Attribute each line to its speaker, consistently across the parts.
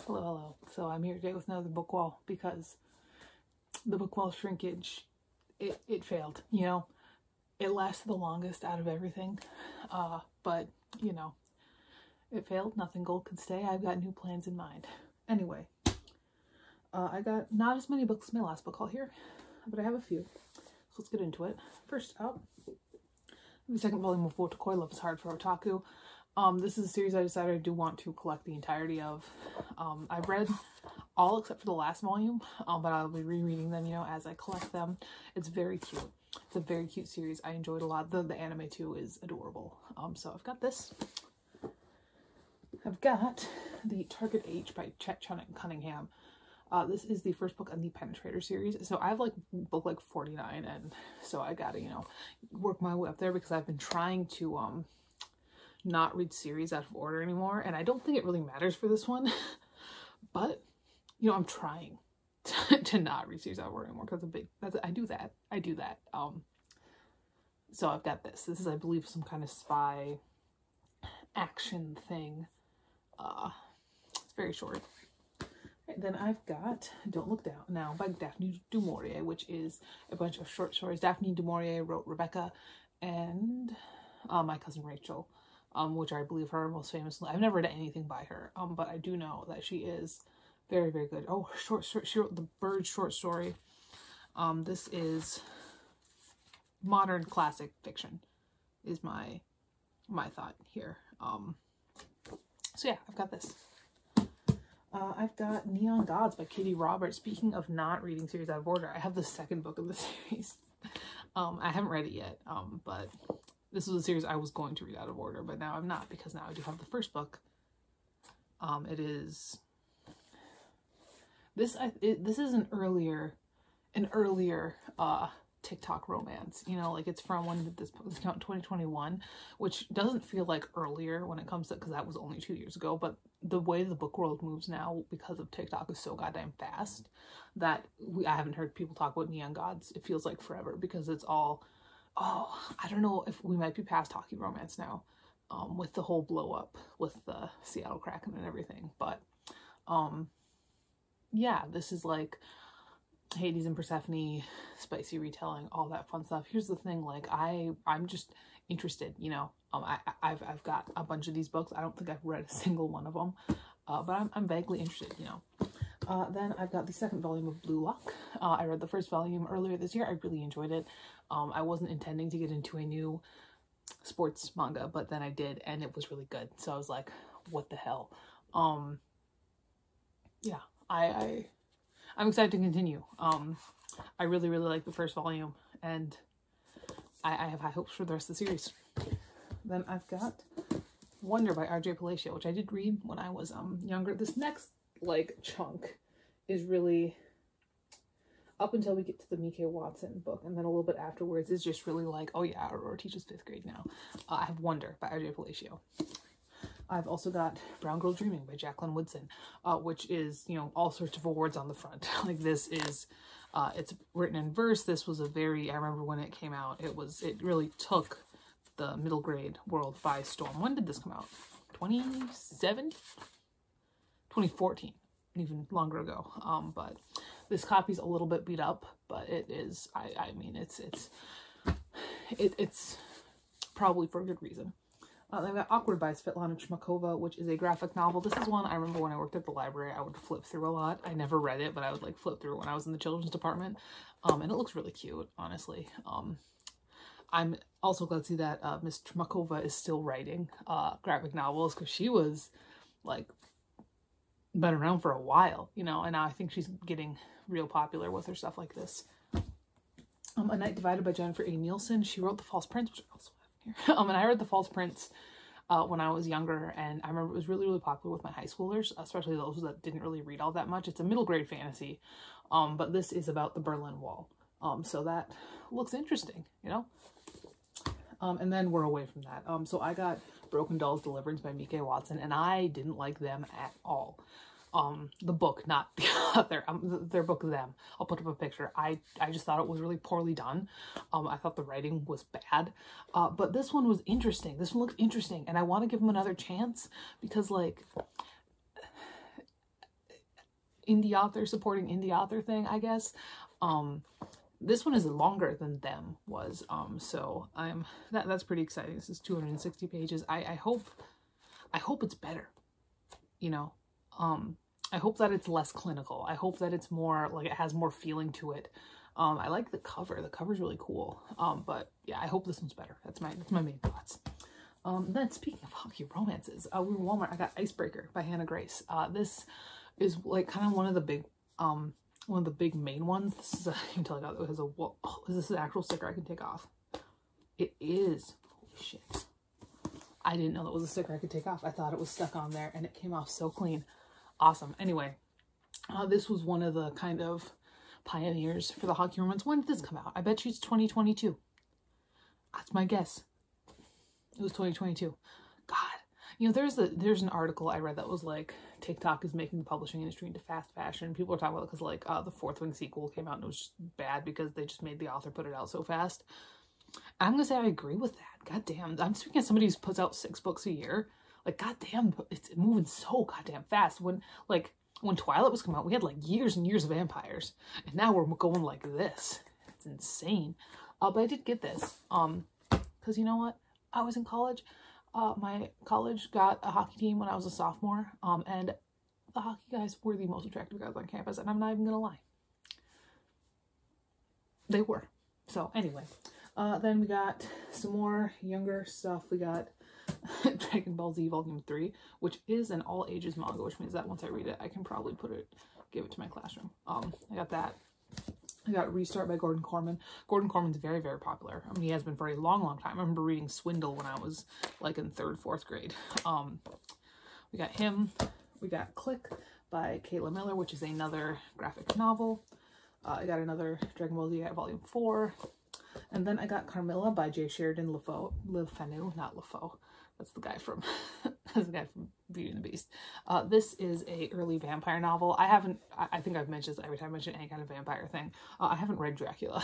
Speaker 1: Hello, hello. So I'm here today with another book wall because the book wall shrinkage, it failed, you know. It lasted the longest out of everything, but, you know, it failed. Nothing gold could stay. I've got new plans in mind. Anyway, I got not as many books as my last book haul here, but I have a few. So let's get into it. First up, the second volume of Wotakoi, Love is Hard for Otaku. This is a series I decided I do want to collect the entirety of. I've read all except for the last volume, but I'll be rereading them, you know, as I collect them. It's very cute. It's a very cute series. I enjoyed a lot. The anime too is adorable. So I've got this. I've got the Target H by Chet Cunningham. This is the first book in the Penetrator series. So I have like book like 49, and so I gotta, you know, work my way up there because I've been trying to not read series out of order anymore, and I don't think it really matters for this one. But you know, I'm trying to not read series out of order anymore because I do that. So I've got this. This is, I believe, some kind of spy action thing. It's very short. Right, then I've got Don't Look Down Now by Daphne du Maurier, which is a bunch of short stories. Daphne du Maurier wrote Rebecca and My Cousin Rachel, which I believe her most famously. I've never read anything by her, but I do know that she is very, very good. Oh, short story. She wrote The Bird short story. This is modern classic fiction, is my thought here. So yeah, I've got this. I've got Neon Gods by Katie Roberts. Speaking of not reading series out of order, I have the second book of the series. I haven't read it yet, but this was a series I was going to read out of order, but now I'm not because now I do have the first book. It is this is an earlier TikTok romance, you know, like it's from when did this came out in 2021, which doesn't feel like earlier when it comes to, because that was only 2 years ago, but the way the book world moves now because of TikTok is so goddamn fast that I haven't heard people talk about Neon Gods. It feels like forever because it's all, oh, I don't know if we might be past hockey romance now, with the whole blow up with the Seattle Kraken and everything, but yeah, this is like Hades and Persephone, spicy retelling, all that fun stuff. Here's the thing, like I'm just interested, you know. I've got a bunch of these books. I don't think I've read a single one of them, but I'm vaguely interested, you know. Then I've got the second volume of Blue Lock. I read the first volume earlier this year. I really enjoyed it. I wasn't intending to get into a new sports manga, but then I did, and it was really good. So I was like, what the hell? Yeah, I'm excited to continue. I really, really like the first volume, and I have high hopes for the rest of the series. Then I've got Wonder by R.J. Palacio, which I did read when I was younger. This next, like, chunk is really, up until we get to the Mike Watson book, and then a little bit afterwards is just really like, oh yeah, Aurora teaches 5th grade now. I have Wonder by R.J. Palacio. I've also got Brown Girl Dreaming by Jacqueline Woodson, which is, you know, all sorts of awards on the front. Like this is, it's written in verse. This was a very, I remember when it came out, it really took the middle grade world by storm. When did this come out? 2017? 2014, even longer ago. But this copy's a little bit beat up, but it is, I mean, it's probably for a good reason. I've got Awkward by Svetlana Chmakova, which is a graphic novel. This is one I remember when I worked at the library, I would flip through a lot. I never read it, but I would like flip through when I was in the children's department. And it looks really cute, honestly. I'm also glad to see that Miss Chmakova is still writing graphic novels, because she was like been around for a while, you know, and now I think she's getting real popular with her stuff like this. A Night Divided by Jennifer A. Nielsen. She wrote The False Prince, which I also have here. And I read The False Prince when I was younger, and I remember it was really, really popular with my high schoolers, especially those that didn't really read all that much. It's a middle grade fantasy, but this is about the Berlin Wall. So that looks interesting, you know? And then we're away from that. So I got Broken Dolls Deliverance by Mike Watson, and I didn't like them at all. The book, not the author, their book, them. I'll put up a picture. I just thought it was really poorly done. I thought the writing was bad. But this one was interesting. This one looked interesting, and I want to give them another chance because, like, indie author supporting indie author thing, I guess. This one is longer than Them was, so that's pretty exciting. This is 260 pages. I hope it's better, you know. I hope that it's less clinical. I hope that it's more like it has more feeling to it. I like the cover. The cover's really cool. But yeah, I hope this one's better. That's my main thoughts. Then speaking of hockey romances, we were in Walmart. I got Icebreaker by Hannah Grace. This is like kind of one of the big main ones. This is you can tell I got it has a is this an actual sticker I can take off? It is. Holy shit. I didn't know that was a sticker I could take off. I thought it was stuck on there and it came off so clean. Awesome. Anyway, this was one of the kind of pioneers for the hockey romance. When did this come out? I bet you it's 2022. That's my guess. It was 2022. God, you know, there's an article I read that was like TikTok is making the publishing industry into fast fashion. People are talking about it because like the Fourth Wing sequel came out and it was just bad because they just made the author put it out so fast. I'm gonna say I agree with that. God damn, I'm speaking as somebody who puts out 6 books a year. Like, goddamn, it's moving so goddamn fast. When Twilight was coming out, we had like years and years of vampires, and now we're going like this. It's insane. But I did get this, because you know what? I was in college. My college got a hockey team when I was a sophomore, and the hockey guys were the most attractive guys on campus, and I'm not even gonna lie. They were. So anyway, then we got some more younger stuff. We got Dragon Ball Z Volume 3, which is an all ages manga, which means that once I read it, I can probably give it to my classroom. I got that. I got Restart by Gordon Corman. Gordon Corman's very, very popular. I mean, he has been for a long, long time. I remember reading Swindle when I was like in 3rd, 4th grade. We got him. We got Click by Kayla Miller, which is another graphic novel. I got another Dragon Ball Z Volume 4. And then I got Carmilla by J. Sheridan Le Fanu, not LeFaux. That's the guy from Beauty and the Beast. This is a early vampire novel. I think I've mentioned this every time I mention any kind of vampire thing. I haven't read Dracula.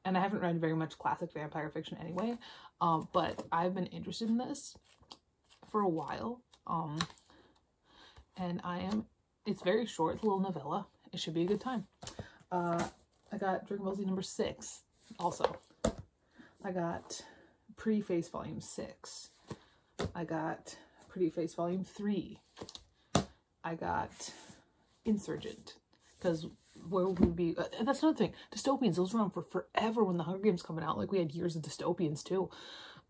Speaker 1: And I haven't read very much classic vampire fiction anyway. But I've been interested in this for a while. And it's very short. It's a little novella. It should be a good time. I got Dragon Ball Z number 6 also. I got Pretty Face Volume 6. I got Pretty Face Volume 3. I got Insurgent. Because where would we be? That's another thing. Dystopians, those were around for forever when the Hunger Games coming out. Like, we had years of dystopians too.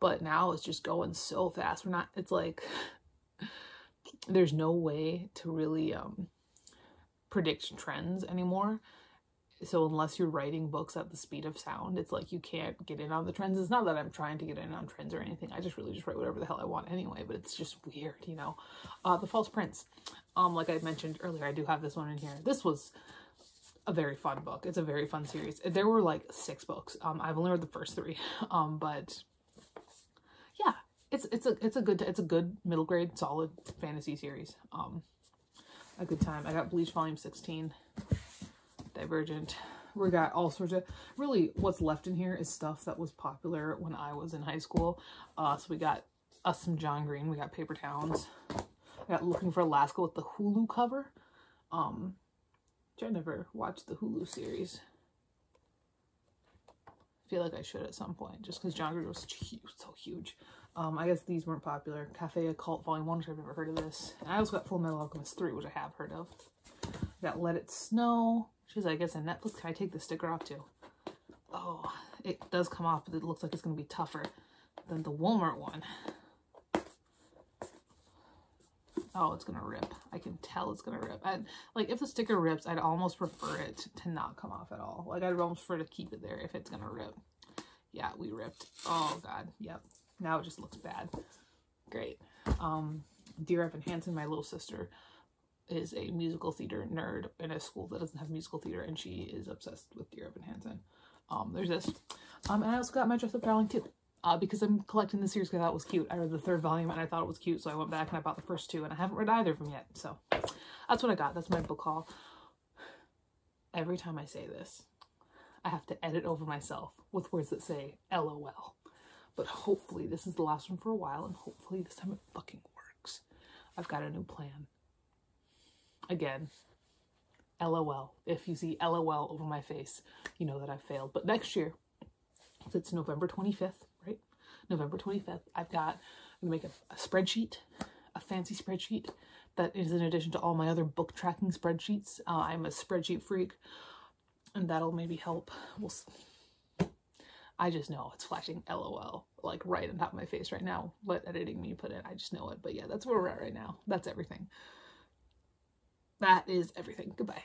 Speaker 1: But now it's just going so fast. It's like, there's no way to really predict trends anymore. So unless you're writing books at the speed of sound, it's like you can't get in on the trends. It's not that I'm trying to get in on trends or anything. I just really just write whatever the hell I want anyway, but it's just weird, you know. The False Prince. Like I mentioned earlier, I do have this one in here. This was a very fun book. It's a very fun series. There were like 6 books. I've only read the first 3. But yeah, it's a good middle grade solid fantasy series. A good time. I got Bleach Volume 16. Divergent. We got all sorts of, really what's left in here is stuff that was popular when I was in high school. So we got some John Green. We got Paper Towns. I got Looking for Alaska with the Hulu cover. Which I never watched the Hulu series. I feel like I should at some point, just because John Green was so huge. I guess these weren't popular. Cafe Occult Volume 1, which I've never heard of this. And I also got Full Metal Alchemist 3, which I have heard of. I got Let It Snow, which is, I guess, a Netflix. Can I take the sticker off too? Oh, it does come off, but it looks like it's going to be tougher than the Walmart one. Oh, it's going to rip. I can tell it's going to rip. And, like, if the sticker rips, I'd almost prefer it to not come off at all. Like, I'd almost prefer to keep it there if it's going to rip. Yeah, we ripped. Oh, God. Yep. Now it just looks bad. Great. Dear Evan Hansen, my little sister, is a musical theater nerd in a school that doesn't have musical theater, and she is obsessed with Dear Evan Hansen. There's this. And I also got My Dress Up Darling too, because I'm collecting the series because I thought it was cute. I read the 3rd volume and I thought it was cute, so I went back and I bought the first 2, and I haven't read either of them yet. So that's what I got. That's my book haul. Every time I say this, I have to edit over myself with words that say LOL. But hopefully this is the last one for a while, and hopefully this time it fucking works. I've got a new plan. Again, LOL. If you see LOL over my face, you know that I've failed. But next year, if it's November 25th, right? November 25th, I'm gonna make a spreadsheet, a fancy spreadsheet that is in addition to all my other book tracking spreadsheets. I'm a spreadsheet freak, and that'll maybe help. I just know it's flashing LOL like right on top of my face right now. Let editing me put it. I just know it. But yeah, that's where we're at right now. That's everything. That is everything. Goodbye.